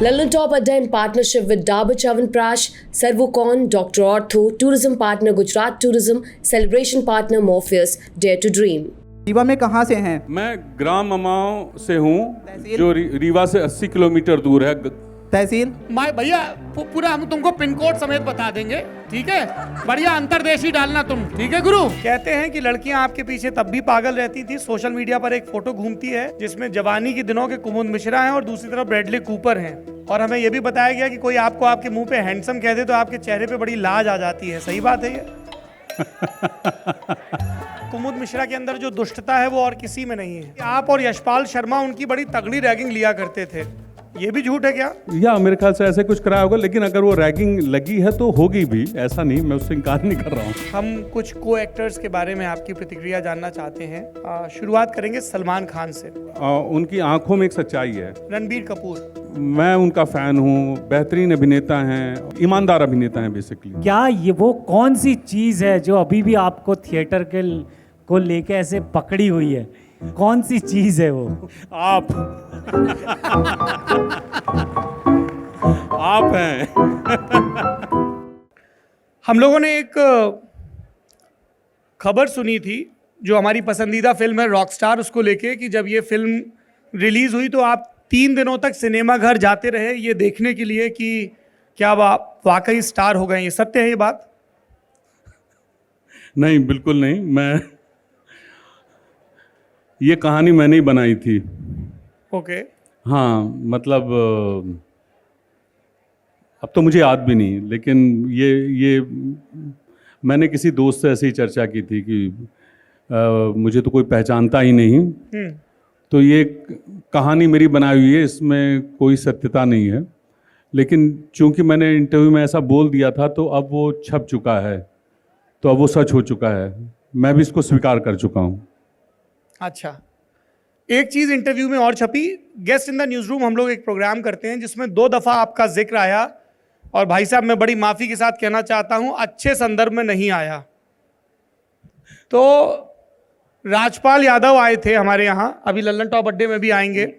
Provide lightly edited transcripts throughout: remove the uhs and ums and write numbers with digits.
London Top Adda in partnership with Dabur Chyawanprash, Servocon, Dr. Ortho, Tourism Partner Gujarat Tourism, Celebration Partner Morpheus, Dare to Dream. Rewa में कहाँ से हैं? मैं ग्राम अमाओं से हूँ, जो रीवा से 80 किलोमीटर दूर है। तहसील? मैं भैया पूरा हम तुमको पिन कोड समेत बता देंगे, ठीक है? बढ़िया अंतरदेशी डालना तुम, ठीक है गुरु? कहते हैं कि लड़कियां आपके पीछे तब भी पागल रहती थी। सोशल मीडिया पर एक फोटो घूमती है जिसमें जवानी के दिनों के कुमुद मिश्रा हैं और दूसरी तरफ ब्रैडली कूपर हैं। और हमें यह भी बताया गया कि कोई आपको आपके मुंह पे हैंडसम कह दे तो आपके चेहरे पे बड़ी लाज आ जाती है। सही बात है ये? कुमुद मिश्रा के अंदर जो दुष्टता है वो और किसी में नहीं है। आप और यशपाल शर्मा उनकी बड़ी तगड़ी रैगिंग लिया करते थे, ये भी झूठ है क्या? या मेरे ख्याल से ऐसे कुछ कराया होगा, लेकिन अगर वो रैगिंग लगी है तो होगी भी, ऐसा नहीं, मैं उससे इनकार नहीं कर रहा हूँ। हम कुछ को एक्टर्स के बारे में आपकी प्रतिक्रिया जानना चाहते हैं। शुरुआत करेंगे सलमान खान से। उनकी आंखों में एक सच्चाई है। रणबीर कपूर, मैं उनका फैन हूँ, बेहतरीन अभिनेता हैं, ईमानदार अभिनेता हैं बेसिकली। क्या ये वो कौन सी चीज़ है जो अभी भी आपको थिएटर के को लेके ऐसे पकड़ी हुई है? कौन सी चीज़ है वो? आप आप हैं। हम लोगों ने एक खबर सुनी थी जो हमारी पसंदीदा फिल्म है रॉकस्टार, उसको लेके कि जब ये फिल्म रिलीज हुई तो आप 3 दिनों तक सिनेमा घर जाते रहे ये देखने के लिए कि क्या आप वाकई स्टार हो गए। ये सत्य है ये बात? नहीं, बिल्कुल नहीं। मैं ये कहानी मैंने ही बनाई थी। ओके। हाँ, मतलब अब तो मुझे याद भी नहीं, लेकिन ये मैंने किसी दोस्त से ऐसी ही चर्चा की थी कि मुझे तो कोई पहचानता ही नहीं, तो ये कहानी मेरी बनाई हुई है, इसमें कोई सत्यता नहीं है। लेकिन चूंकि मैंने इंटरव्यू में ऐसा बोल दिया था तो अब वो छप चुका है, तो अब वो सच हो चुका है। मैं भी इसको स्वीकार कर चुका हूँ। अच्छा, एक चीज इंटरव्यू में और छपी। Guest in the news room हम लोग एक प्रोग्राम करते हैं जिसमें 2 दफा आपका जिक्र आया, और भाई साहब मैं बड़ी माफी के साथ कहना चाहता हूं अच्छे संदर्भ में नहीं आया। तो राजपाल यादव आए थे हमारे यहां, अभी लल्लन टॉप अड्डे में भी आएंगे।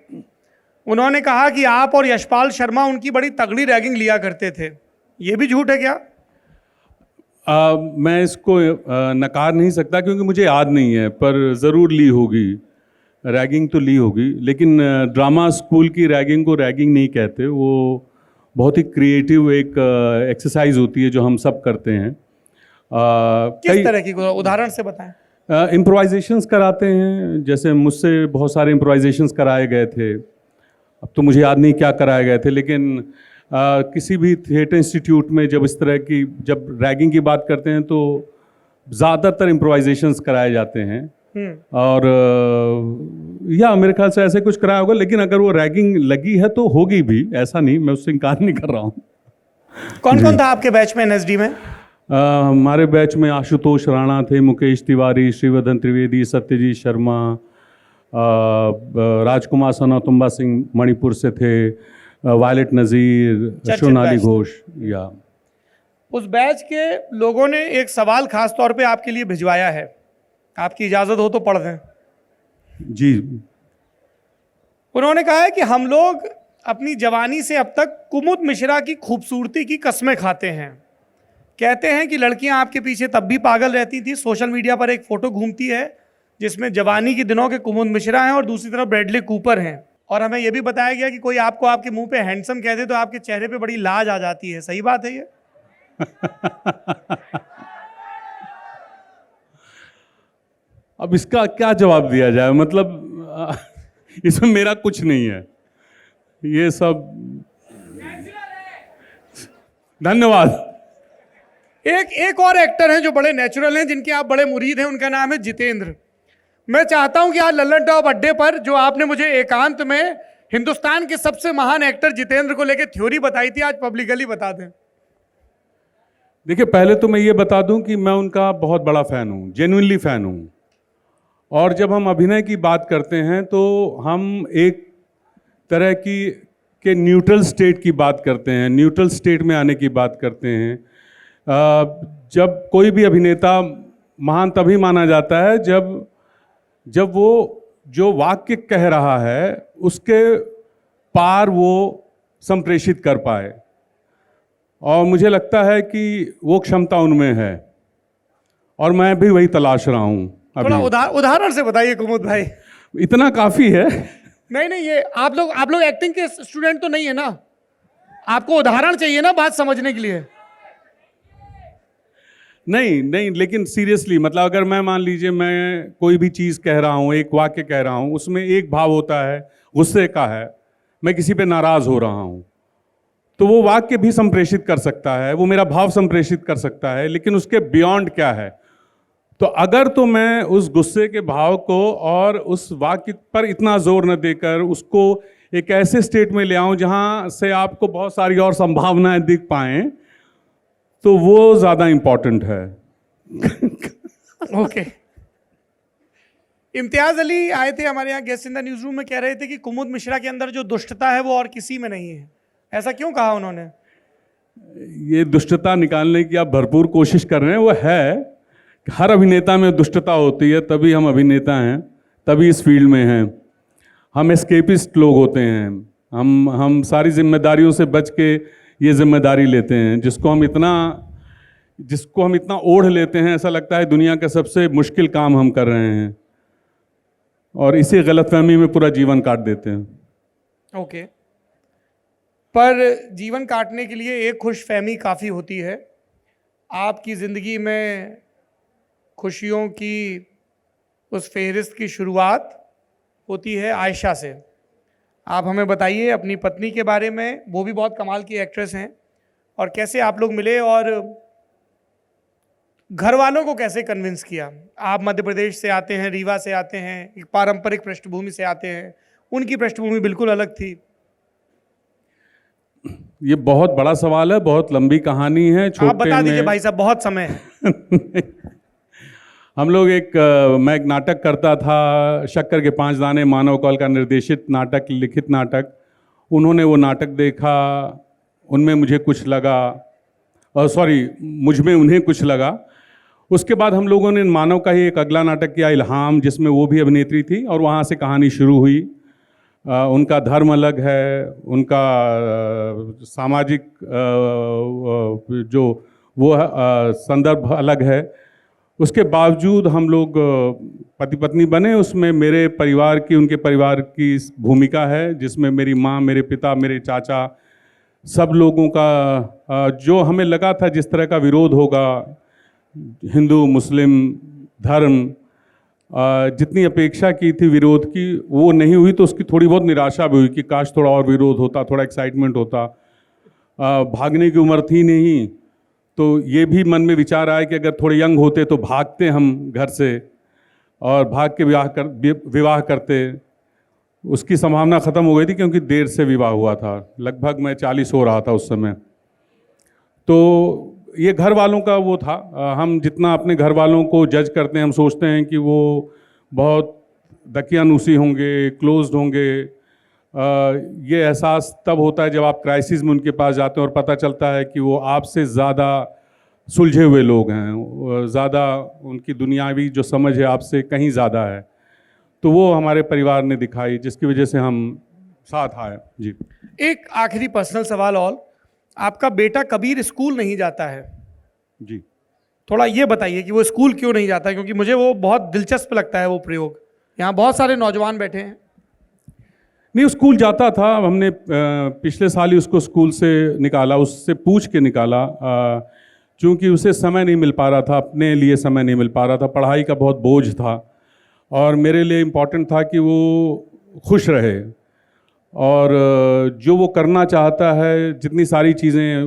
उन्होंने कहा कि आप और यशपाल शर्मा उनकी बड़ी तगड़ी रैगिंग लिया करते थे, ये भी झूठ है क्या? मैं इसको नकार नहीं सकता क्योंकि मुझे याद नहीं है, पर ज़रूर ली होगी, रैगिंग तो ली होगी। लेकिन ड्रामा स्कूल की रैगिंग को रैगिंग नहीं कहते, वो बहुत ही क्रिएटिव एक एक्सरसाइज होती है जो हम सब करते हैं। किस तरह की, उदाहरण से बताएं। इम्प्रोवाइजेशंस कराते हैं, जैसे मुझसे बहुत सारे इम्प्रोवाइजेशंस कराए गए थे, अब तो मुझे याद नहीं क्या कराए गए थे, लेकिन किसी भी थिएटर इंस्टीट्यूट में जब इस तरह की जब रैगिंग की बात करते हैं तो ज़्यादातर इम्प्रोवाइजेशंस कराए जाते हैं। और या मेरे ख्याल से ऐसे कुछ कराया होगा, लेकिन अगर वो रैगिंग लगी है तो होगी भी, ऐसा नहीं, मैं उससे इनकार नहीं कर रहा हूँ। कौन कौन था आपके बैच में एनएसडी में? हमारे बैच में आशुतोष राणा थे, मुकेश तिवारी, श्रीवर्धन त्रिवेदी, सत्यजीत शर्मा, राजकुमार सनौतुंबा सिंह मणिपुर से थे, वायलेट नज़ीर, सोनाली घोष। या उस बैच के लोगों ने एक सवाल खास तौर पे आपके लिए भिजवाया है, आपकी इजाज़त हो तो पढ़ दें। जी। उन्होंने कहा है कि हम लोग अपनी जवानी से अब तक कुमुद मिश्रा की खूबसूरती की कस्में खाते हैं। कहते हैं कि लड़कियां आपके पीछे तब भी पागल रहती थी। सोशल मीडिया पर एक फोटो घूमती है जिसमें जवानी के दिनों के कुमुद मिश्रा हैं और दूसरी तरफ ब्रैडली कूपर हैं। और हमें यह भी बताया गया कि कोई आपको आपके मुंह पे हैंडसम कह दे तो आपके चेहरे पे बड़ी लाज आ जाती है। सही बात है ये? अब इसका क्या जवाब दिया जाए, मतलब इसमें मेरा कुछ नहीं है, ये सब। धन्यवाद। एक और एक्टर हैं जो बड़े नेचुरल हैं, जिनके आप बड़े मुरीद हैं, उनका नाम है जितेंद्र। मैं चाहता हूं कि आज लल्लन टॉप अड्डे पर जो आपने मुझे एकांत में हिंदुस्तान के सबसे महान एक्टर जितेंद्र को लेकर थ्योरी बताई थी, आज पब्लिकली बता दें। देखिए, पहले तो मैं ये बता दूं कि मैं उनका बहुत बड़ा फ़ैन हूँ, जेन्युइनली फ़ैन हूँ। और जब हम अभिनय की बात करते हैं तो हम एक तरह की के न्यूट्रल स्टेट की बात करते हैं, न्यूट्रल स्टेट में आने की बात करते हैं। जब कोई भी अभिनेता महान तभी माना जाता है जब वो जो वाक्य कह रहा है उसके पार वो संप्रेषित कर पाए, और मुझे लगता है कि वो क्षमता उनमें है और मैं भी वही तलाश रहा हूँ थोड़ा अभी। उदाहरण से बताइए कुमुद भाई। इतना काफ़ी है। नहीं, ये आप लोग एक्टिंग के स्टूडेंट तो नहीं है ना, आपको उदाहरण चाहिए ना बात समझने के लिए। नहीं, लेकिन सीरियसली मतलब अगर मैं मान लीजिए मैं कोई भी चीज़ कह रहा हूँ, एक वाक्य कह रहा हूँ, उसमें एक भाव होता है गुस्से का है, मैं किसी पे नाराज़ हो रहा हूँ, तो वो वाक्य भी संप्रेषित कर सकता है, वो मेरा भाव संप्रेषित कर सकता है, लेकिन उसके बियॉन्ड क्या है। तो अगर तो मैं उस गुस्से के भाव को और उस वाक्य पर इतना जोर न देकर उसको एक ऐसे स्टेट में ले आऊं जहां से आपको बहुत सारी और संभावनाएं दिख पाएं, तो वो ज़्यादा इम्पॉर्टेंट है। ओके। इम्तियाज अली आए थे हमारे यहाँ guest in the news room में, कह रहे थे कि कुमुद मिश्रा के अंदर जो दुष्टता है वो और किसी में नहीं है। ऐसा क्यों कहा उन्होंने? ये दुष्टता निकालने की आप भरपूर कोशिश कर रहे हैं, वो है हर अभिनेता में दुष्टता होती है, तभी हम अभिनेता हैं, तभी इस फील्ड में हैं। हम एस्केपिस्ट लोग होते हैं, हम सारी जिम्मेदारियों से बच के ये जिम्मेदारी लेते हैं, जिसको हम इतना ओढ़ लेते हैं, ऐसा लगता है दुनिया का सबसे मुश्किल काम हम कर रहे हैं, और इसी गलतफहमी में पूरा जीवन काट देते हैं। ओके। पर जीवन काटने के लिए एक खुशफहमी काफ़ी होती है। आपकी ज़िंदगी में खुशियों की उस फहरिस्त की शुरुआत होती है आयशा से। आप हमें बताइए अपनी पत्नी के बारे में, वो भी बहुत कमाल की एक्ट्रेस हैं, और कैसे आप लोग मिले और घर वालों को कैसे कन्विंस किया। आप मध्य प्रदेश से आते हैं, रीवा से आते हैं, एक पारंपरिक पृष्ठभूमि से आते हैं, उनकी पृष्ठभूमि बिल्कुल अलग थी। ये बहुत बड़ा सवाल है, बहुत लंबी कहानी है। आप बता दीजिए भाई साहब, बहुत समय है। हम लोग मैं एक नाटक करता था, शक्कर के 5 दाने, मानव कौल का निर्देशित नाटक, लिखित नाटक। उन्होंने वो नाटक देखा, उनमें मुझे कुछ लगा, मुझ में उन्हें कुछ लगा। उसके बाद हम लोगों ने मानव का ही एक अगला नाटक किया, इल्हाम, जिसमें वो भी अभिनेत्री थी, और वहाँ से कहानी शुरू हुई। उनका धर्म अलग है, उनका सामाजिक जो वो संदर्भ अलग है। उसके बावजूद हम लोग पति पत्नी बने। उसमें मेरे परिवार की, उनके परिवार की भूमिका है, जिसमें मेरी माँ, मेरे पिता, मेरे चाचा, सब लोगों का जो हमें लगा था जिस तरह का विरोध होगा, हिंदू मुस्लिम धर्म, जितनी अपेक्षा की थी विरोध की, वो नहीं हुई। तो उसकी थोड़ी बहुत निराशा भी हुई कि काश थोड़ा और विरोध होता, थोड़ा एक्साइटमेंट होता। भागने की उम्र थी नहीं, तो ये भी मन में विचार आया कि अगर थोड़े यंग होते तो भागते हम घर से और भाग के विवाह करते। उसकी संभावना ख़त्म हो गई थी क्योंकि देर से विवाह हुआ था, लगभग मैं 40 हो रहा था उस समय। तो ये घर वालों का वो था। हम जितना अपने घर वालों को जज करते हैं, हम सोचते हैं कि वो बहुत दकियानूसी होंगे, क्लोज्ड होंगे। ये एहसास तब होता है जब आप क्राइसिस में उनके पास जाते हैं और पता चलता है कि वो आपसे ज़्यादा सुलझे हुए लोग हैं, ज़्यादा उनकी दुनियावी जो समझ है आपसे कहीं ज़्यादा है। तो वो हमारे परिवार ने दिखाई, जिसकी वजह से हम साथ आए। जी। एक आखिरी पर्सनल सवाल और, आपका बेटा कबीर स्कूल नहीं जाता है जी, थोड़ा ये बताइए कि वो स्कूल क्यों नहीं जाता, क्योंकि मुझे वो बहुत दिलचस्प लगता है वो प्रयोग। यहाँ बहुत सारे नौजवान बैठे हैं। नहीं, स्कूल जाता था। हमने पिछले साल ही उसको स्कूल से निकाला, उससे पूछ के निकाला, क्योंकि उसे समय नहीं मिल पा रहा था, अपने लिए समय नहीं मिल पा रहा था, पढ़ाई का बहुत बोझ था, और मेरे लिए इम्पॉर्टेंट था कि वो खुश रहे, और जो वो करना चाहता है, जितनी सारी चीज़ें,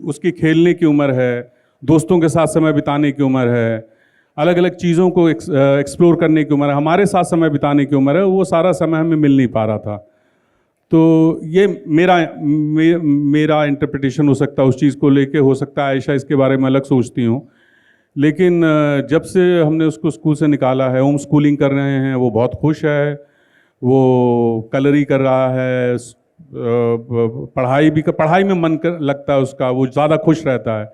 उसकी खेलने की उम्र है, दोस्तों के साथ समय बिताने की उम्र है, अलग अलग चीज़ों को एक्सप्लोर करने की उम्र है, हमारे साथ समय बिताने की उम्र है, वो सारा समय हमें मिल नहीं पा रहा था। तो ये मेरा इंटरप्रिटेशन हो सकता है उस चीज़ को लेके। हो सकता है आयशा इसके बारे में अलग सोचती हूँ, लेकिन जब से हमने उसको स्कूल से निकाला है, होम स्कूलिंग कर रहे हैं, वो बहुत खुश है, वो कलरी कर रहा है, पढ़ाई में मन लगता है उसका, वो ज़्यादा खुश रहता है।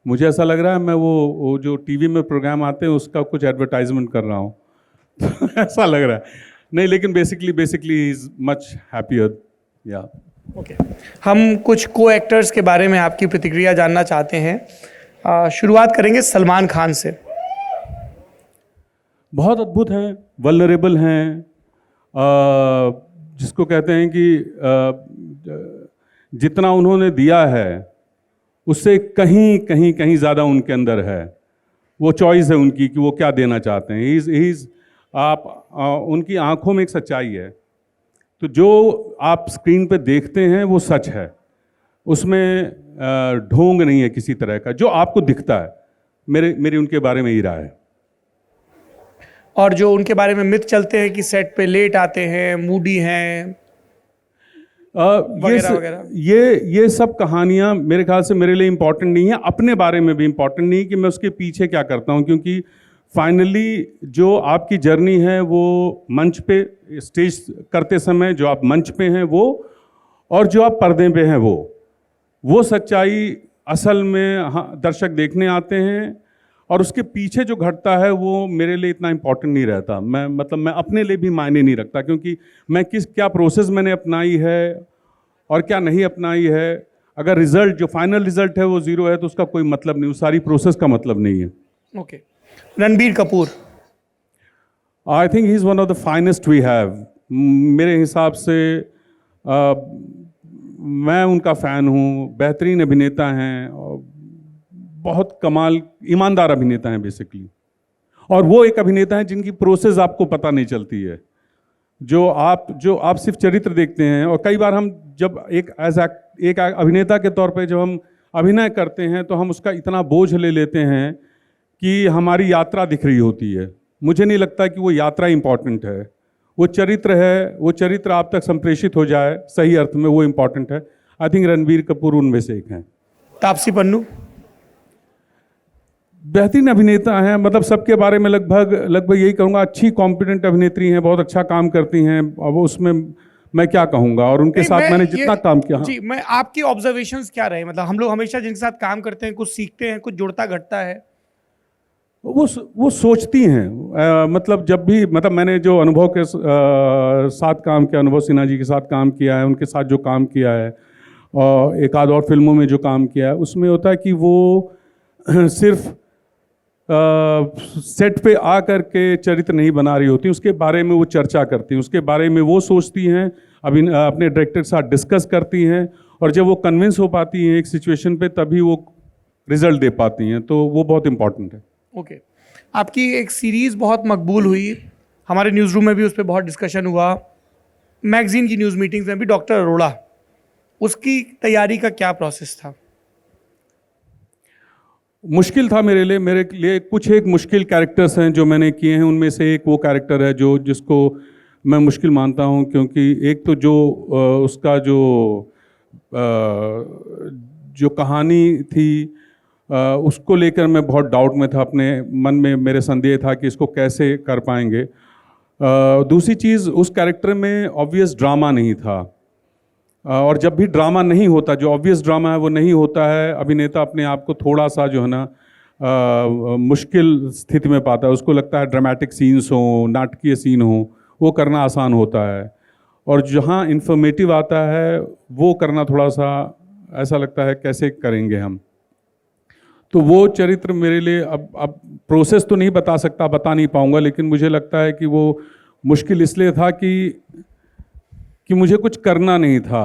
मुझे ऐसा लग रहा है मैं वो जो टीवी में प्रोग्राम आते हैं उसका कुछ एडवर्टाइजमेंट कर रहा हूँ। ऐसा लग रहा है। नहीं, लेकिन basically he is much happier. या ओके हम कुछ को एक्टर्स के बारे में आपकी प्रतिक्रिया जानना चाहते हैं। शुरुआत करेंगे सलमान खान से। बहुत अद्भुत हैं, वल्नरेबल हैं, जिसको कहते हैं कि जितना उन्होंने दिया है उससे कहीं कहीं कहीं ज़्यादा उनके अंदर है। वो चॉइस है उनकी कि वो क्या देना चाहते हैं। ही आप उनकी आंखों में एक सच्चाई है, तो जो आप स्क्रीन पे देखते हैं वो सच है, उसमें ढोंग नहीं है किसी तरह का, जो आपको दिखता है। मेरी उनके बारे में ही राय है। और जो उनके बारे में मिथ चलते हैं कि सेट पे लेट आते हैं, मूडी हैं, वगैरह ये सब कहानियाँ मेरे ख्याल से मेरे लिए इम्पोर्टेंट नहीं है। अपने बारे में भी इम्पोर्टेंट नहीं कि मैं उसके पीछे क्या करता हूँ, क्योंकि फाइनली जो आपकी जर्नी है वो मंच पे स्टेज करते समय जो आप मंच पे हैं वो, और जो आप पर्दे पे हैं वो सच्चाई असल में दर्शक देखने आते हैं, और उसके पीछे जो घटता है वो मेरे लिए इतना इम्पोर्टेंट नहीं रहता। मैं अपने लिए भी मायने नहीं रखता, क्योंकि मैं क्या प्रोसेस मैंने अपनाई है और क्या नहीं अपनाई है। अगर रिजल्ट जो फाइनल रिजल्ट है वो ज़ीरो है तो उसका कोई मतलब नहीं, उस सारी प्रोसेस का मतलब नहीं है। Okay Ranbir Kapoor. I think he is one of the finest we have. मेरे हिसाब से मैं उनका फ़ैन हूँ। बेहतरीन अभिनेता हैं और बहुत कमाल ईमानदार अभिनेता हैं बेसिकली। और वो एक अभिनेता हैं जिनकी प्रोसेस आपको पता नहीं चलती है, जो आप सिर्फ चरित्र देखते हैं। और कई बार हम जब एक अभिनेता के तौर पे जब हम अभिनय करते हैं तो हम उसका इतना बोझ ले लेते हैं कि हमारी यात्रा दिख रही होती है। मुझे नहीं लगता कि वो यात्रा इम्पॉर्टेंट है, वो चरित्र है। वो चरित्र आप तक संप्रेषित हो जाए सही अर्थ में, वो इम्पॉर्टेंट है। आई थिंक रणबीर कपूर उनमें से एक हैं। तापसी पन्नू। बेहतरीन अभिनेता हैं, मतलब सबके बारे में लगभग यही कहूँगा। अच्छी कॉम्पिटेंट अभिनेत्री हैं, बहुत अच्छा काम करती हैं। अब उसमें मैं क्या कहूँगा, और उनके साथ मैंने जितना काम किया। जी, मैं आपकी ऑब्जर्वेशंस क्या रहे? मतलब हम लोग हमेशा जिनके साथ काम करते हैं कुछ सीखते हैं, कुछ जुड़ता घटता है। वो सोचती हैं। मतलब जब भी मैंने जो अनुभव के साथ काम किया, अनुभव सिन्हा जी के साथ काम किया है, उनके साथ जो काम किया है और एक आध और फिल्मों में जो काम किया है, उसमें होता है कि वो सिर्फ सेट पे आकर के चरित्र नहीं बना रही होती, उसके बारे में वो चर्चा करती हैं, उसके बारे में वो सोचती हैं, अभी अपने डायरेक्टर के साथ डिस्कस करती हैं, और जब वो कन्विंस हो पाती हैं एक सिचुएशन पे तभी वो रिजल्ट दे पाती हैं। तो वो बहुत इंपॉर्टेंट है। ओके आपकी एक सीरीज़ बहुत मकबूल हुई, हमारे न्यूज़ रूम में भी उस पर बहुत डिस्कशन हुआ, मैगजीन की न्यूज़ मीटिंग्स में भी, डॉक्टर अरोड़ा। उसकी तैयारी का क्या प्रोसेस था? मुश्किल था मेरे लिए कुछ एक मुश्किल कैरेक्टर्स हैं जो मैंने किए हैं। उनमें से एक वो कैरेक्टर है जिसको मैं मुश्किल मानता हूं, क्योंकि एक तो जो उसका जो कहानी थी उसको लेकर मैं बहुत डाउट में था। अपने मन में मेरे संदेह था कि इसको कैसे कर पाएंगे। दूसरी चीज़, उस कैरेक्टर में ऑब्वियस ड्रामा नहीं था, और जब भी ड्रामा नहीं होता, जो ऑब्वियस ड्रामा है वो नहीं होता है, अभिनेता अपने आप को थोड़ा सा जो है ना मुश्किल स्थिति में पाता है। उसको लगता है ड्रामेटिक सीन्स हो, नाटकीय सीन हो, वो करना आसान होता है, और जहाँ इन्फॉर्मेटिव आता है वो करना थोड़ा सा ऐसा लगता है कैसे करेंगे हम। तो वो चरित्र मेरे लिए अब प्रोसेस तो नहीं बता नहीं पाऊँगा, लेकिन मुझे लगता है कि वो मुश्किल इसलिए था कि मुझे कुछ करना नहीं था,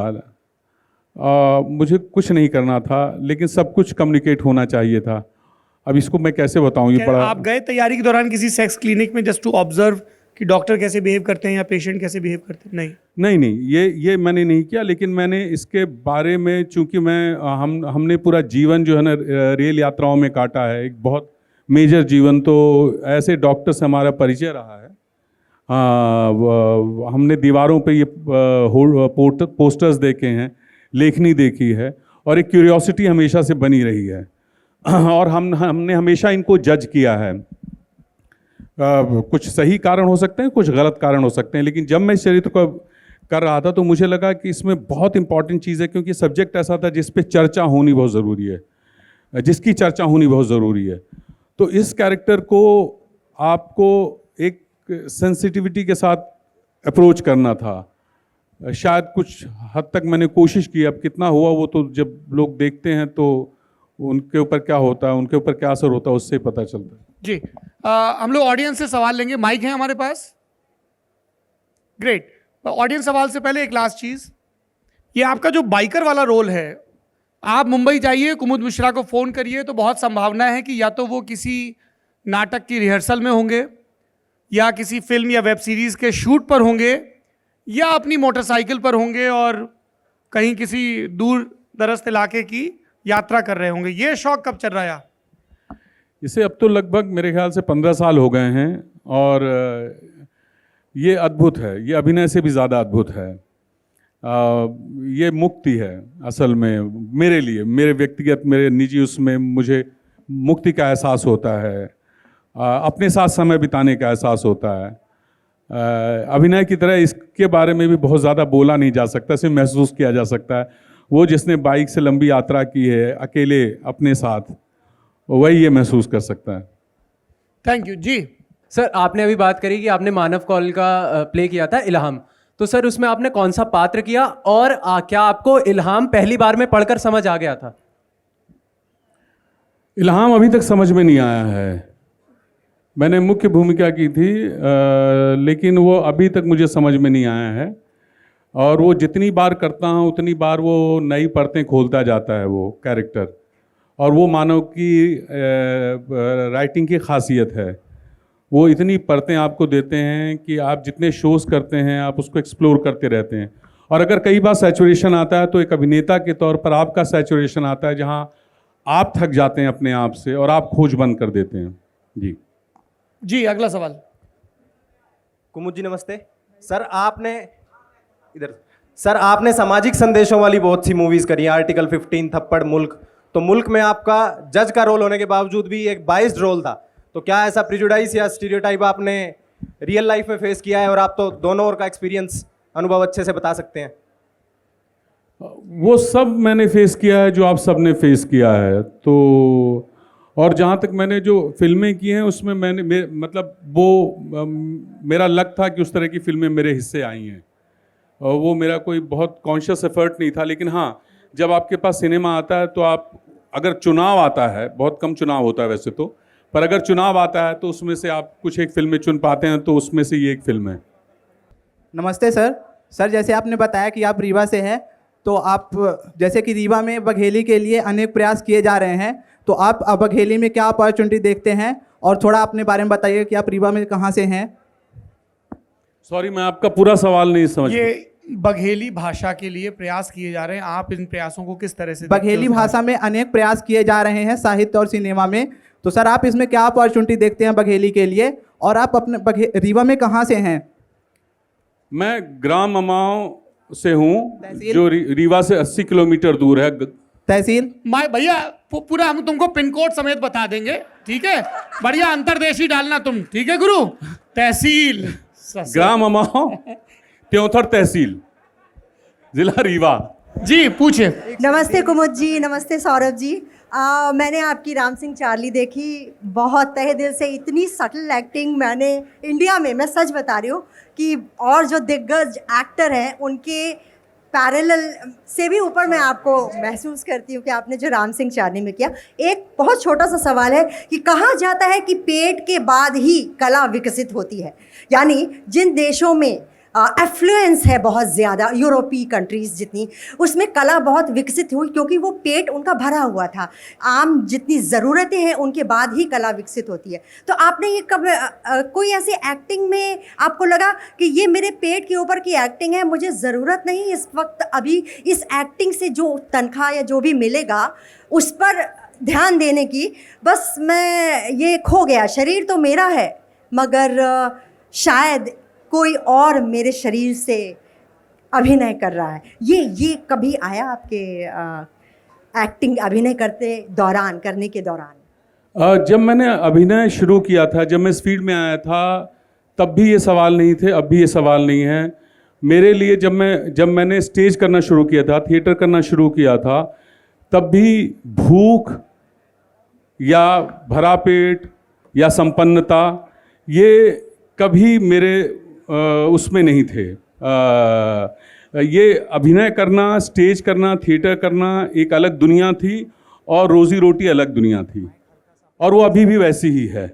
मुझे कुछ नहीं करना था, लेकिन सब कुछ कम्युनिकेट होना चाहिए था। अब इसको मैं कैसे बताऊं, ये बड़ा। आप गए तैयारी के दौरान किसी सेक्स क्लिनिक में जस्ट टू ऑब्जर्व कि डॉक्टर कैसे बिहेव करते हैं या पेशेंट कैसे बिहेव करते हैं? नहीं, ये मैंने नहीं किया, लेकिन मैंने इसके बारे में, चूंकि हमने पूरा जीवन जो है ना रेल यात्राओं में काटा है, एक बहुत मेजर जीवन, तो ऐसे डॉक्टर से हमारा परिचय रहा है। हमने दीवारों पे ये पोस्टर्स देखे हैं, लेखनी देखी है, और एक क्यूरियोसिटी हमेशा से बनी रही है, और हमने हमेशा इनको जज किया है। कुछ सही कारण हो सकते हैं, कुछ गलत कारण हो सकते हैं, लेकिन जब मैं इस चरित्र को कर रहा था तो मुझे लगा कि इसमें बहुत इंपॉर्टेंट चीज़ है, क्योंकि सब्जेक्ट ऐसा था जिस पे चर्चा होनी बहुत ज़रूरी है, जिसकी चर्चा होनी बहुत ज़रूरी है। तो इस कैरेक्टर को आपको एक सेंसिटिविटी के साथ अप्रोच करना था, शायद कुछ हद तक मैंने कोशिश की, अब कितना हुआ वो तो जब लोग देखते हैं तो उनके ऊपर क्या होता है, उनके ऊपर क्या असर होता है, उससे पता चलता है। जी हम लोग ऑडियंस से सवाल लेंगे, माइक है हमारे पास। ग्रेट। ऑडियंस सवाल से पहले एक लास्ट चीज, ये आपका जो बाइकर वाला रोल है, आप मुंबई जाइए, कुमुद मिश्रा को फोन करिए तो बहुत संभावना है कि या तो वो किसी नाटक की रिहर्सल में होंगे, या किसी फिल्म या वेब सीरीज के शूट पर होंगे, या अपनी मोटरसाइकिल पर होंगे और कहीं किसी दूर दरस्त इलाके की यात्रा कर रहे होंगे। ये शौक कब चल रहा है? इसे अब तो लगभग मेरे ख्याल से 15 साल हो गए हैं, और ये अद्भुत है, ये अभिनय से भी ज़्यादा अद्भुत है। ये मुक्ति है असल में मेरे लिए, मेरे व्यक्तिगत, मेरे निजी उसमें मुझे मुक्ति का एहसास होता है, अपने साथ समय बिताने का एहसास होता है। अभिनय की तरह इसके बारे में भी बहुत ज़्यादा बोला नहीं जा सकता, सिर्फ महसूस किया जा सकता है। वो जिसने बाइक से लंबी यात्रा की है अकेले अपने साथ, वही ये महसूस कर सकता है। Thank you ji. सर, आपने अभी बात करी कि आपने मानव कौल का प्ले किया था इल्हाम, तो सर उसमें आपने कौन सा पात्र किया, और क्या आपको इल्हाम पहली बार में पढ़कर समझ आ गया था? इल्हाम अभी तक समझ में नहीं आया है। मैंने मुख्य भूमिका की थी, लेकिन वो अभी तक मुझे समझ में नहीं आया है, और वो जितनी बार करता हूँ उतनी बार वो नई परतें खोलता जाता है वो कैरेक्टर, और वो मानव की राइटिंग की खासियत है। वो इतनी परतें आपको देते हैं कि आप जितने शोज़ करते हैं आप उसको एक्सप्लोर करते रहते हैं, और अगर कई बार सैचुरेशन आता है तो एक अभिनेता के तौर पर आपका सैचुरेशन आता है जहाँ आप थक जाते हैं अपने आप से और आप खोज बंद कर देते हैं। जी जी, अगला सवाल। कुमुद जी नमस्ते। सर आपने सामाजिक संदेशों वाली बहुत सी मूवीज करी, आर्टिकल 15, थप्पड़, मुल्क। तो मुल्क में आपका जज का रोल होने के बावजूद भी एक बाइस्ड रोल था, तो क्या ऐसा प्रिजुडाइज या स्टीरियोटाइप आपने रियल लाइफ में फेस किया है, और आप तो दोनों ओर का एक्सपीरियंस अनुभव अच्छे से बता सकते हैं? वो सब मैंने फेस किया है जो आप सब ने फेस किया है। तो और जहाँ तक मैंने जो फिल्में की हैं उसमें मतलब वो मेरा लक था कि उस तरह की फिल्में मेरे हिस्से आई हैं, और वो मेरा कोई बहुत कॉन्शियस एफर्ट नहीं था। लेकिन हाँ, जब आपके पास सिनेमा आता है तो आप, अगर चुनाव आता है, बहुत कम चुनाव होता है वैसे तो, पर अगर चुनाव आता है तो उसमें से आप कुछ एक फिल्में चुन पाते हैं, तो उसमें से ये एक फिल्म है। नमस्ते सर। सर जैसे आपने बताया कि आप रीवा से हैं, तो आप जैसे कि रीवा में बघेली के लिए अनेक प्रयास किए जा रहे हैं, तो आप बघेली में क्या अपॉर्चुनिटी देखते हैं, और थोड़ा अपने बारे में बताइए कि आप रीवा में कहाँ से हैं? सॉरी, मैं आपका पूरा सवाल नहीं समझ ये बघेली भाषा के लिए प्रयास किए जा रहे हैं, आप इन प्रयासों को किस तरह से देखते हो? बघेली भाषा में अनेक प्रयास किए जा रहे हैं साहित्य और सिनेमा में, तो सर आप इसमें क्या अपॉर्चुनिटी देखते हैं बघेली के लिए, और आप अपने रीवा में कहाँ से हैं? मैं ग्राम अमाओं से हूँ, तहसील? जो रीवा से 80 किलोमीटर दूर है। तहसील? माय भैया पूरा हम तुमको पिन कोड समेत बता देंगे, ठीक है? बढ़िया अंतरदेशी डालना तुम, ठीक है गुरु? तहसील ग्राम अमाओं, त्योंथर तहसील, जिला रीवा। जी पूछे। नमस्ते कुमुद जी, नमस्ते सौरभ जी। मैंने आपकी राम सिंह चार्ली देखी, बहुत तहे दिल से, इतनी सटल एक्टिंग मैंने इंडिया में, मैं सच बता रही हूँ कि, और जो दिग्गज एक्टर हैं उनके पैरेलल से भी ऊपर मैं आपको महसूस करती हूँ कि आपने जो राम सिंह चार्ली में किया। एक बहुत छोटा सा सवाल है कि कहा जाता है कि पेट के बाद ही कला विकसित होती है, यानी जिन देशों में एफ्लुएंस है बहुत ज़्यादा, यूरोपीय कंट्रीज़ जितनी, उसमें कला बहुत विकसित हुई क्योंकि वो पेट उनका भरा हुआ था। आम जितनी ज़रूरतें हैं उनके बाद ही कला विकसित होती है। तो आपने ये कब कोई ऐसी एक्टिंग में आपको लगा कि ये मेरे पेट के ऊपर की एक्टिंग है, मुझे ज़रूरत नहीं इस वक्त अभी इस एक्टिंग से जो तनख्वाह या जो भी मिलेगा उस पर ध्यान देने की, बस मैं ये खो गया, शरीर तो मेरा है मगर शायद कोई और मेरे शरीर से अभिनय कर रहा है, ये कभी आया आपके एक्टिंग अभिनय करने के दौरान? जब मैंने अभिनय शुरू किया था, जब मैं इस फील्ड में आया था, तब भी ये सवाल नहीं थे, अब भी ये सवाल नहीं है मेरे लिए। जब मैंने स्टेज करना शुरू किया था, थिएटर करना शुरू किया था, तब भी भूख या भरा पेट या संपन्नता ये कभी मेरे उसमें नहीं थे। ये अभिनय करना, स्टेज करना, थिएटर करना एक अलग दुनिया थी और रोजी रोटी अलग दुनिया थी, और वो अभी भी वैसी ही है।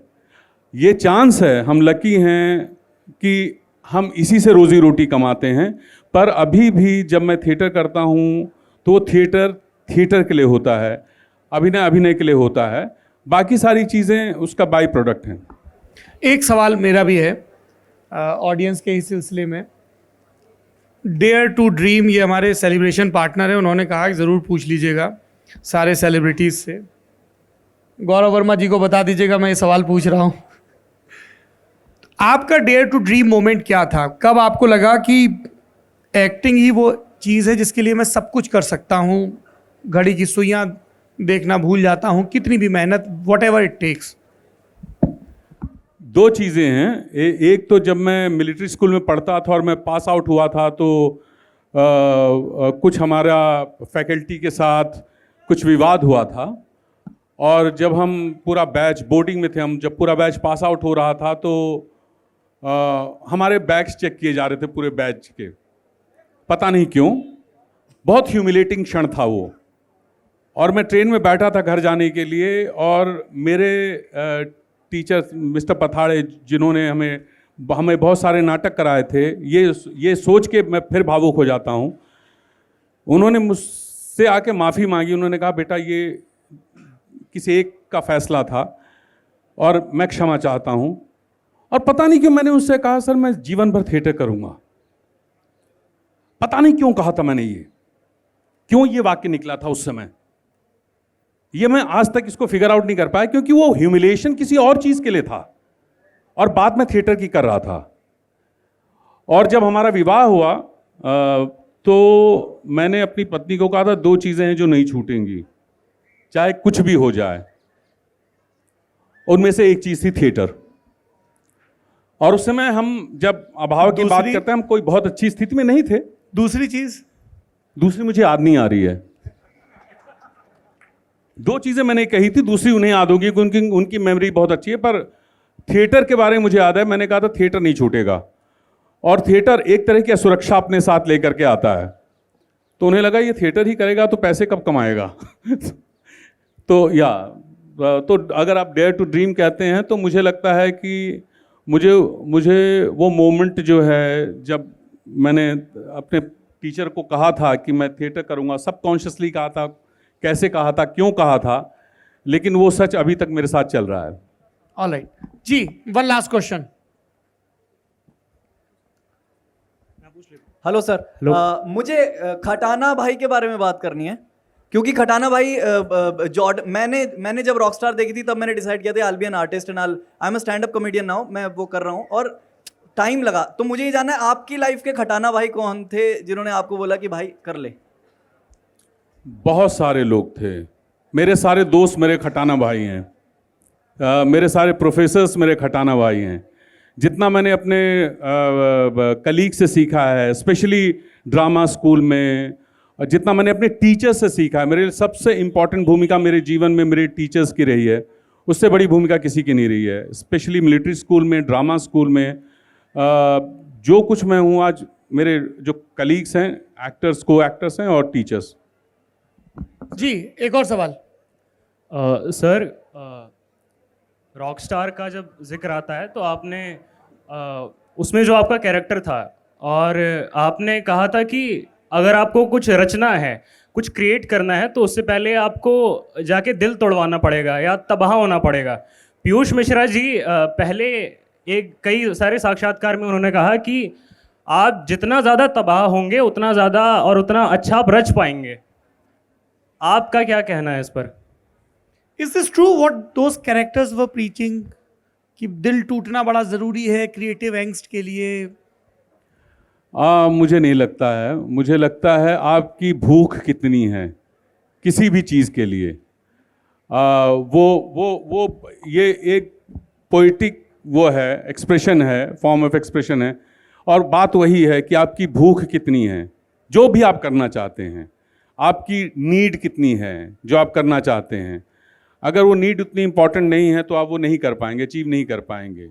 ये चांस है, हम लकी हैं कि हम इसी से रोजी रोटी कमाते हैं। पर अभी भी जब मैं थिएटर करता हूँ तो थिएटर थिएटर के लिए होता है, अभिनय अभिनय के लिए होता है, बाकी सारी चीज़ें उसका बाई प्रोडक्ट हैं। एक सवाल मेरा भी है ऑडियंस के इस सिलसिले में। डेयर टू ड्रीम, ये हमारे सेलिब्रेशन पार्टनर हैं, उन्होंने कहा कि ज़रूर पूछ लीजिएगा सारे सेलिब्रिटीज़ से। गौरव वर्मा जी को बता दीजिएगा मैं ये सवाल पूछ रहा हूँ। आपका डेयर टू ड्रीम मोमेंट क्या था? कब आपको लगा कि एक्टिंग ही वो चीज़ है जिसके लिए मैं सब कुछ कर सकता हूँ, घड़ी की सुइयाँ देखना भूल जाता हूँ, कितनी भी मेहनत, वॉट एवर इट टेक्स? दो चीज़ें हैं। एक तो जब मैं मिलिट्री स्कूल में पढ़ता था और मैं पास आउट हुआ था तो कुछ हमारा फैकल्टी के साथ कुछ विवाद हुआ था, और जब हम पूरा बैच बोर्डिंग में थे, हम जब पूरा बैच पास आउट हो रहा था तो हमारे बैग्स चेक किए जा रहे थे पूरे बैच के, पता नहीं क्यों। बहुत ह्यूमिलेटिंग क्षण था वो। और मैं ट्रेन में बैठा था घर जाने के लिए, और मेरे टीचर मिस्टर पथाड़े, जिन्होंने हमें बहुत सारे नाटक कराए थे, ये सोच के मैं फिर भावुक हो जाता हूँ, उन्होंने मुझसे आके माफ़ी मांगी। उन्होंने कहा बेटा ये किसी एक का फैसला था और मैं क्षमा चाहता हूँ। और पता नहीं क्यों मैंने उससे कहा सर मैं जीवन भर थिएटर करूँगा। पता नहीं क्यों कहा था मैंने, क्यों ये वाक्य निकला था उस समय, ये मैं आज तक इसको फिगर आउट नहीं कर पाया, क्योंकि वो ह्यूमिलेशन किसी और चीज के लिए था और बात मैं थिएटर की कर रहा था। और जब हमारा विवाह हुआ तो मैंने अपनी पत्नी को कहा था दो चीजें हैं जो नहीं छूटेंगी, चाहे कुछ भी हो जाए। उनमें से एक चीज थी थिएटर। और उस समय हम जब अभाव की बात करते हैं, हम कोई बहुत अच्छी स्थिति में नहीं थे। दूसरी चीज? दूसरी मुझे याद नहीं आ रही है। दो चीजें मैंने कही थी, दूसरी उन्हें याद होगी क्योंकि उनकी मेमोरी बहुत अच्छी है। पर थिएटर के बारे में मुझे याद है, मैंने कहा था थिएटर नहीं छूटेगा। और थिएटर एक तरह की सुरक्षा अपने साथ लेकर के आता है। तो उन्हें लगा ये थिएटर ही करेगा तो पैसे कब कमाएगा। तो अगर आप डेयर टू ड्रीम कहते हैं तो मुझे लगता है कि मुझे वो मोमेंट जो है, जब मैंने अपने टीचर को कहा था कि मैं थिएटर करूंगा, सबकॉन्शियसली कहा था, कैसे कहा था, क्यों कहा था, लेकिन वो सच अभी तक मेरे साथ चल रहा है। ऑलराइट जी, one last question. Hello sir, मुझे खटाना भाई के बारे में बात करनी है, क्योंकि खटाना भाई मैंने जब रॉकस्टार देखी थी तब मैंने डिसाइड किया था I be an artist and I am stand up comedian now, मैं वो कर रहा हूँ और टाइम लगा। तो मुझे ये जानना है आपकी लाइफ के खटाना भाई कौन थे जिन्होंने आपको बोला कि भाई कर ले? बहुत सारे लोग थे। मेरे सारे दोस्त मेरे खटाना भाई हैं। मेरे सारे प्रोफेसर्स मेरे खटाना भाई हैं। जितना मैंने अपने कलीग से सीखा है, स्पेशली ड्रामा स्कूल में, जितना मैंने अपने टीचर्स से सीखा है, मेरे सबसे इम्पॉर्टेंट भूमिका मेरे जीवन में मेरे टीचर्स की रही है। उससे बड़ी भूमिका किसी की नहीं रही है। स्पेशली मिलिट्री स्कूल में, ड्रामा स्कूल में, जो कुछ मैं हूँ आज, मेरे जो कलीग्स हैं, एक्टर्स, को एक्टर्स हैं और टीचर्स। जी, एक और सवाल। सर, रॉकस्टार का जब जिक्र आता है तो आपने उसमें जो आपका कैरेक्टर था, और आपने कहा था कि अगर आपको कुछ रचना है, कुछ क्रिएट करना है, तो उससे पहले आपको जाके दिल तोड़वाना पड़ेगा या तबाह होना पड़ेगा। पीयूष मिश्रा जी पहले कई सारे साक्षात्कार में उन्होंने कहा कि आप जितना ज़्यादा तबाह होंगे उतना ज़्यादा और उतना अच्छा आप रच पाएंगे। आपका क्या कहना है इस पर? Is this true what those characters were preaching कि दिल टूटना बड़ा ज़रूरी है क्रिएटिव एंग्स्ट के लिए? मुझे नहीं लगता है। मुझे लगता है आपकी भूख कितनी है किसी भी चीज़ के लिए। ये एक पोइटिक वो है, एक्सप्रेशन है, फॉर्म ऑफ एक्सप्रेशन है। और बात वही है कि आपकी भूख कितनी है, जो भी आप करना चाहते हैं, आपकी नीड कितनी है जो आप करना चाहते हैं। अगर वो नीड उतनी इम्पॉर्टेंट नहीं है तो आप वो नहीं कर पाएंगे, अचीव नहीं कर पाएंगे।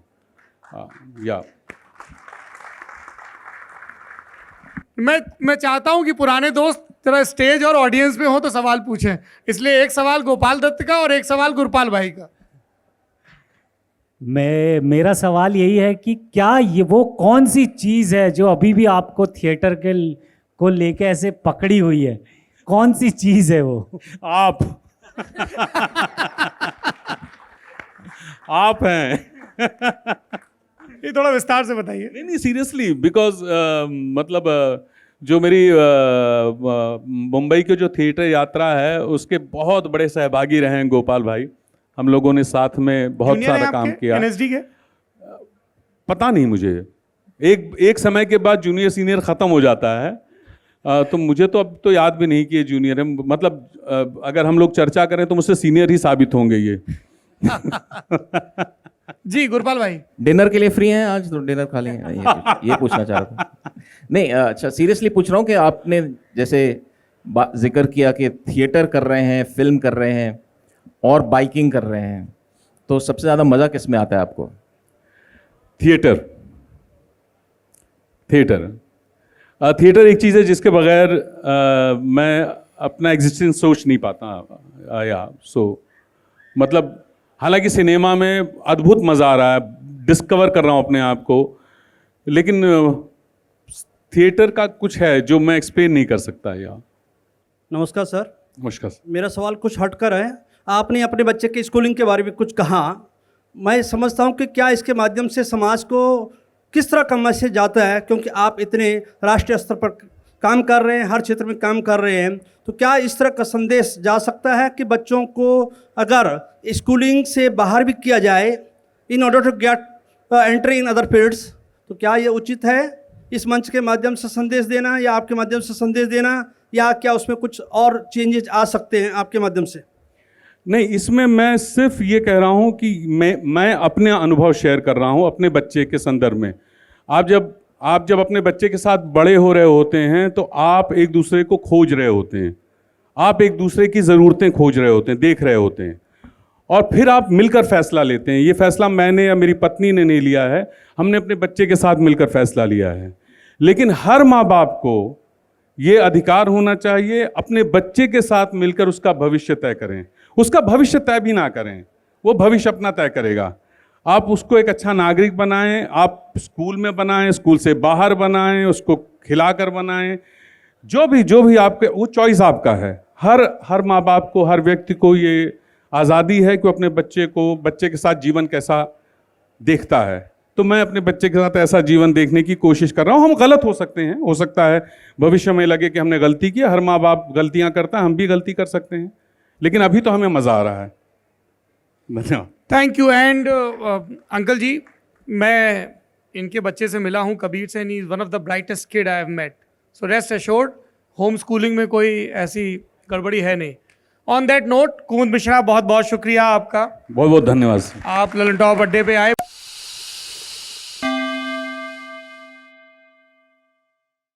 मैं चाहता हूं कि पुराने दोस्त जरा स्टेज और ऑडियंस में हो तो सवाल पूछें, इसलिए एक सवाल गोपाल दत्त का और एक सवाल गुरपाल भाई का। मेरा सवाल यही है कि क्या ये वो कौन सी चीज़ है जो अभी भी आपको थिएटर के को लेके ऐसे पकड़ी हुई है? कौन सी चीज़ है वो? आप आप हैं। ये थोड़ा विस्तार से बताइए। नहीं सीरियसली, बिकॉज मतलब जो मेरी मुंबई की जो थिएटर यात्रा है उसके बहुत बड़े सहभागी रहे हैं गोपाल भाई। हम लोगों ने साथ में बहुत जूनियर सारा हैं काम आपके? किया। NSD के? पता नहीं मुझे, एक समय के बाद जूनियर सीनियर ख़त्म हो जाता है। तो मुझे तो अब तो याद भी नहीं कि ये जूनियर है, मतलब अगर हम लोग चर्चा करें तो मुझसे सीनियर ही साबित होंगे ये। जी गुरपाल भाई, डिनर के लिए फ्री हैं आज? तो डिनर खा लेंगे, ये पूछना चाह रहा था। नहीं अच्छा, सीरियसली पूछ रहा हूँ कि आपने जैसे जिक्र किया कि थिएटर कर रहे हैं, फिल्म कर रहे हैं और बाइकिंग कर रहे हैं, तो सबसे ज़्यादा मज़ा किस में आता है आपको? थिएटर थिएटर एक चीज़ है जिसके बगैर मैं अपना एग्जिस्टेंस सोच नहीं पाता या मतलब हालांकि सिनेमा में अद्भुत मज़ा आ रहा है, डिस्कवर कर रहा हूँ अपने आप को, लेकिन थिएटर का कुछ है जो मैं एक्सप्लेन नहीं कर सकता यार। नमस्कार सर। नमस्कार। मेरा सवाल कुछ हटकर है। आपने अपने बच्चे के स्कूलिंग के बारे में कुछ कहा। मैं समझता हूँ कि क्या इसके माध्यम से समाज को किस तरह का मैसेज जाता है, क्योंकि आप इतने राष्ट्रीय स्तर पर काम कर रहे हैं, हर क्षेत्र में काम कर रहे हैं, तो क्या इस तरह का संदेश जा सकता है कि बच्चों को अगर स्कूलिंग से बाहर भी किया जाए in order to get entry in other fields, तो क्या ये उचित है इस मंच के माध्यम से संदेश देना या आपके माध्यम से संदेश देना, या क्या उसमें कुछ और चेंजेस आ सकते हैं आपके माध्यम से? नहीं, इसमें मैं सिर्फ ये कह रहा हूँ कि मैं अपने अनुभव शेयर कर रहा हूँ अपने बच्चे के संदर्भ में। आप जब अपने बच्चे के साथ बड़े हो रहे होते हैं तो आप एक दूसरे को खोज रहे होते हैं, आप एक दूसरे की ज़रूरतें खोज रहे होते हैं, देख रहे होते हैं, और फिर आप मिलकर फैसला लेते हैं। ये फैसला मैंने या मेरी पत्नी ने नहीं लिया है, हमने अपने बच्चे के साथ मिलकर फैसला लिया है। लेकिन हर माँ बाप को ये अधिकार होना चाहिए अपने बच्चे के साथ मिलकर उसका भविष्य तय करें। उसका भविष्य तय भी ना करें, वो भविष्य अपना तय करेगा। आप उसको एक अच्छा नागरिक बनाएं, आप स्कूल में बनाएं, स्कूल से बाहर बनाएं, उसको खिलाकर बनाएं, जो भी आपके, वो चॉइस आपका है। हर माँ बाप को, हर व्यक्ति को ये आज़ादी है कि अपने बच्चे के साथ जीवन कैसा देखता है। तो मैं अपने बच्चे के साथ ऐसा जीवन देखने की कोशिश कर रहा हूँ। हम गलत हो सकते हैं, हो सकता है भविष्य में लगे कि हमने गलती की। हर माँ बाप गलतियाँ करता है, हम भी गलती कर सकते हैं, लेकिन अभी तो हमें मज़ा आ रहा है। धन्यवाद। Thank you. And uncle ji, मैं इनके बच्चे से मिला हूँ, कबीर से, and he is one of the brightest kid I have met, so rest assured home schooling में कोई ऐसी गड़बड़ी है नहीं। On that note, Kumud Mishra, बहुत बहुत शुक्रिया आपका, बहुत बहुत धन्यवाद। आप ललन टॉप अड्डे पे आए।